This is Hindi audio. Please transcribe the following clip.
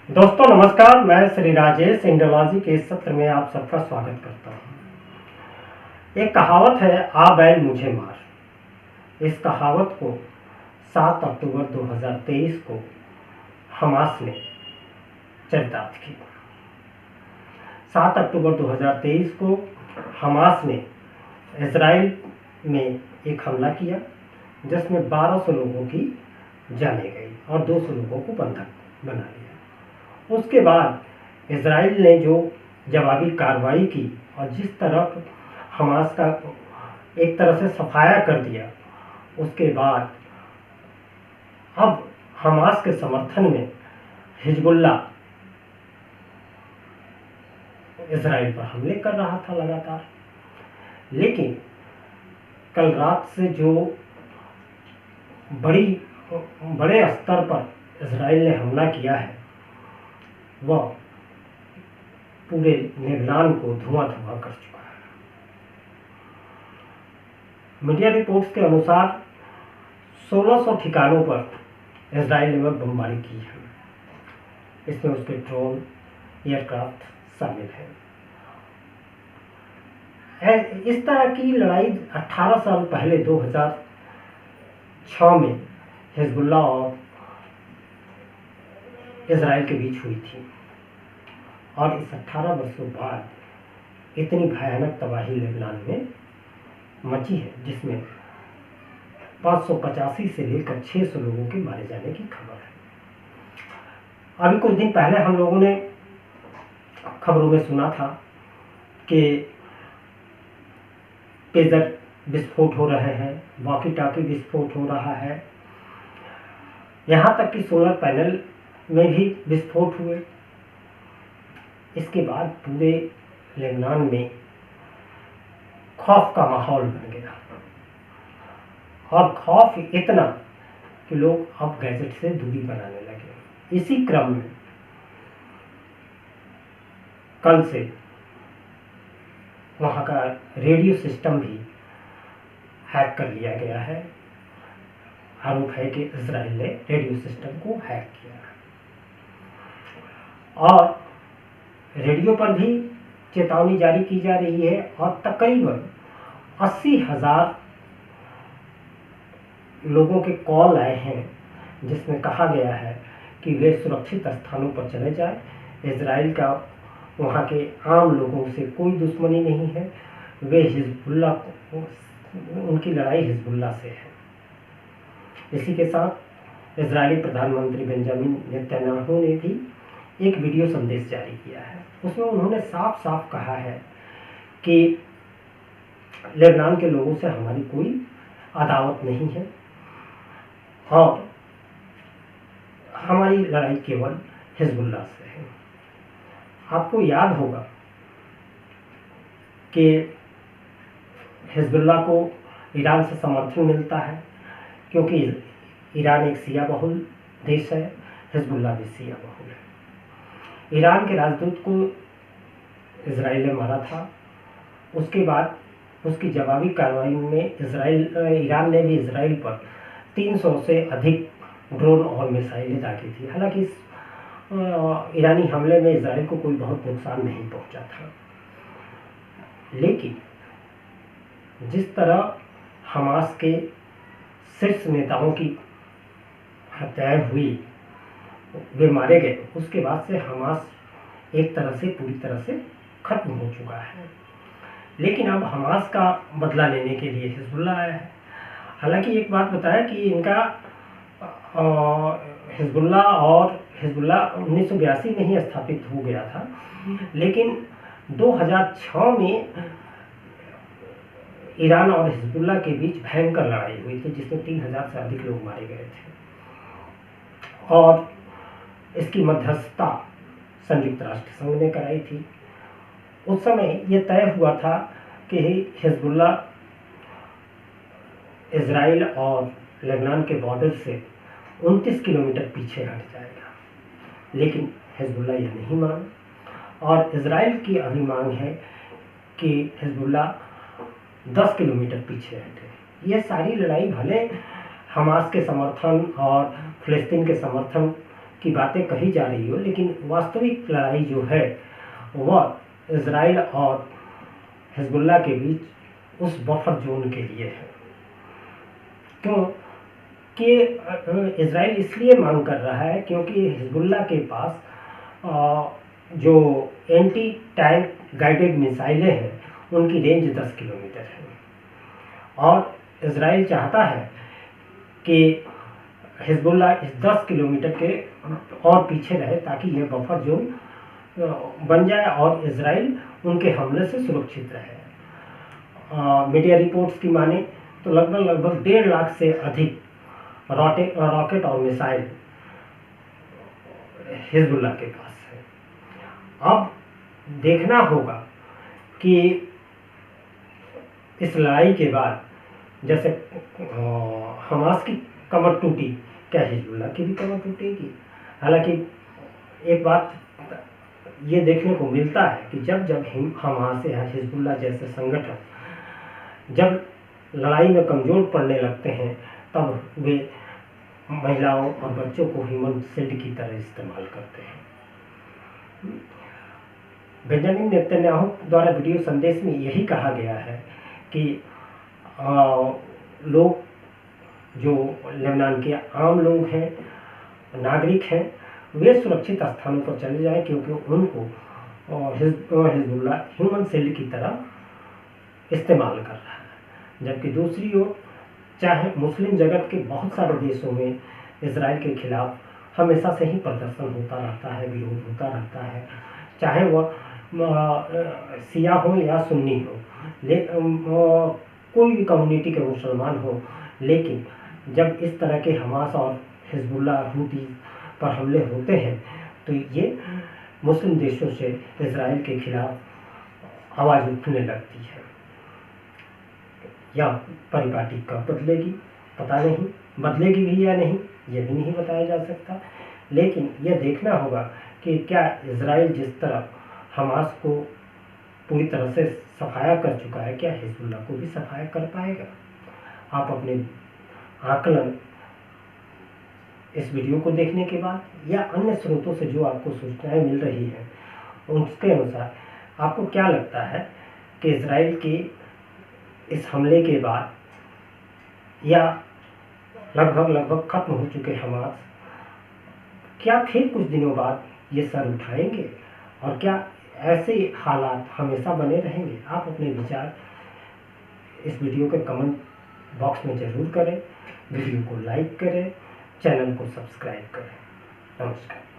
दोस्तों नमस्कार, मैं श्री राजेश इंडोलॉजी के इस सत्र में आप सबका स्वागत करता हूँ। एक कहावत है, आ बैल मुझे मार। इस कहावत को 7 अक्टूबर 2023 को हमास ने चरितार्थ किया। 7 अक्टूबर 2023 को हमास ने इजराइल में एक हमला किया जिसमें 1200 लोगों की जानें गई और 200 लोगों को बंधक बना लिया। उसके बाद इजराइल ने जो जवाबी कार्रवाई की और जिस तरफ हमास का एक तरह से सफाया कर दिया, उसके बाद अब हमास के समर्थन में हिजबुल्ला इजराइल पर हमले कर रहा था लगातार। लेकिन कल रात से जो बड़े स्तर पर इजराइल ने हमला किया है, वह पूरे लेबनान को धुआं कर चुका है। मीडिया रिपोर्ट्स के अनुसार 1600 ठिकानों पर इजराइल ने बमबारी की है। इसमें उसके ड्रोन, एयरक्राफ्ट शामिल है। इस तरह की लड़ाई 18 साल पहले 2006 में हिजबुल्ला और इजराइल के बीच हुई थी और इस 18 वर्षों बाद इतनी भयानक तबाही लेबनान में मची है, जिसमें 585 से लेकर 600 लोगों के मारे जाने की खबर है। अभी कुछ दिन पहले हम लोगों ने खबरों में सुना था कि पेजर विस्फोट हो रहे हैं, वॉकी टॉकी विस्फोट हो रहा है, यहाँ तक कि सोलर पैनल में भी विस्फोट हुए। इसके बाद पूरे लेबनान में खौफ का माहौल बन गया और खौफ इतना कि लोग अब गैजेट से दूरी बनाने लगे। इसी क्रम में कल से वहाँ का रेडियो सिस्टम भी हैक कर लिया गया है। आरोप है कि इजराइल ने रेडियो सिस्टम को हैक किया और रेडियो पर भी चेतावनी जारी की जा रही है और तकरीबन 80,000 लोगों के कॉल आए हैं, जिसमें कहा गया है कि वे सुरक्षित स्थानों पर चले जाएं। इजराइल का वहाँ के आम लोगों से कोई दुश्मनी नहीं है, वे हिजबुल्ला, उनकी लड़ाई हिजबुल्ला से है। इसी के साथ इजरायली प्रधानमंत्री बेंजामिन नेतन्याहू ने भी एक वीडियो संदेश जारी किया है। उसमें उन्होंने साफ साफ कहा है कि लेबनान के लोगों से हमारी कोई अदावत नहीं है और हमारी लड़ाई केवल हिजबुल्ला से है। आपको याद होगा कि हिजबुल्ला को ईरान से समर्थन मिलता है, क्योंकि ईरान एक शिया बहुल देश है, हिजबुल्ला भी शिया बहुल है। ईरान के राजदूत को इजराइल ने मारा था। उसके बाद उसकी जवाबी कार्रवाई में ईरान ने भी इजराइल पर 300 से अधिक ड्रोन और मिसाइलें दागी थी। हालांकि इस ईरानी हमले में इजराइल को कोई बहुत नुकसान नहीं पहुंचा था, लेकिन जिस तरह हमास के शीर्ष नेताओं की हत्याएं हुई, वे मारे गए, उसके बाद से हमास एक तरह से पूरी तरह से खत्म हो चुका है। लेकिन अब हमास का बदला लेने के लिए हिजबुल्ला आया है। हालांकि एक बात बताया कि इनका हिजबुल्ला 1982 में ही स्थापित हो गया था, लेकिन 2006 में ईरान और हिजबुल्ला के बीच भयंकर लड़ाई हुई थी, जिसमें 3000 से अधिक लोग मारे गए थे और इसकी मध्यस्थता संयुक्त राष्ट्र संघ ने कराई थी। उस समय यह तय हुआ था कि हिजबुल्ला इजराइल और लेबनान के बॉर्डर से 29 किलोमीटर पीछे हट जाएगा, लेकिन हिजबुल्ला यह नहीं माना और इजराइल की अभी मांग है कि हिजबुल्ला 10 किलोमीटर पीछे हटे। यह सारी लड़ाई भले हमास के समर्थन और फिलिस्तीन के समर्थन की बातें कही जा रही हो, लेकिन वास्तविक लड़ाई जो है वह इजराइल और हिजबुल्लाह के बीच उस बफर जोन के लिए है। क्यों कि इजराइल इसलिए मांग कर रहा है क्योंकि हिजबुल्लाह के पास जो एंटी टैंक गाइडेड मिसाइलें हैं उनकी रेंज 10 किलोमीटर है, और इजराइल चाहता है कि हिजबुल्लाह इस 10 किलोमीटर के और पीछे रहे ताकि यह बफर जोन बन जाए और इजराइल उनके हमले से सुरक्षित रहे। मीडिया रिपोर्ट्स की माने तो लगभग 1.5 लाख से अधिक रॉकेट और मिसाइल हिजबुल्लाह के पास है। अब देखना होगा कि इस लड़ाई के बाद जैसे हमास की कमर टूटी, क्या हिजबुल्लाह की भी कमर टूटेगी? हालांकि एक बात ये देखने को मिलता है कि जब जब हमास या हिजबुल्लाह जैसे संगठन जब लड़ाई में कमज़ोर पड़ने लगते हैं तब वे महिलाओं और बच्चों को ह्यूमन शील्ड की तरह इस्तेमाल करते हैं। बेंजामिन नेतन्याहू द्वारा वीडियो संदेश में यही कहा गया है कि लोग जो लेबनान के आम लोग हैं, नागरिक हैं, वे सुरक्षित स्थानों पर चले जाएं क्योंकि उनको हिजबुल्लाह ह्यूमन शील्ड की तरह इस्तेमाल कर रहा है। जबकि दूसरी ओर चाहे मुस्लिम जगत के बहुत सारे देशों में इजराइल के खिलाफ हमेशा से ही प्रदर्शन होता रहता है, विरोध होता रहता है, चाहे वह शिया हो या सुन्नी हो, कोई भी कम्युनिटी के मुसलमान हो। लेकिन जब इस तरह के हमास और हिजबुल्लाह हुती पर हमले होते हैं तो ये मुस्लिम देशों से इजराइल के खिलाफ आवाज़ उठने लगती है। या परिपाटी कब बदलेगी पता नहीं, बदलेगी भी या नहीं ये भी नहीं बताया जा सकता। लेकिन यह देखना होगा कि क्या इजराइल जिस तरह हमास को पूरी तरह से सफाया कर चुका है, क्या हिजबुल्लाह को भी सफाया कर पाएगा? आप अपने आकलन इस वीडियो को देखने के बाद या अन्य स्रोतों से जो आपको सूचनाएं मिल रही हैं उसके अनुसार आपको क्या लगता है कि इजराइल के इस हमले के बाद या लगभग खत्म हो चुके हमास क्या फिर कुछ दिनों बाद ये सर उठाएंगे, और क्या ऐसे हालात हमेशा बने रहेंगे? आप अपने विचार इस वीडियो के कमेंट बॉक्स में ज़रूर करें, वीडियो को लाइक करें, चैनल को सब्सक्राइब करें। नमस्कार।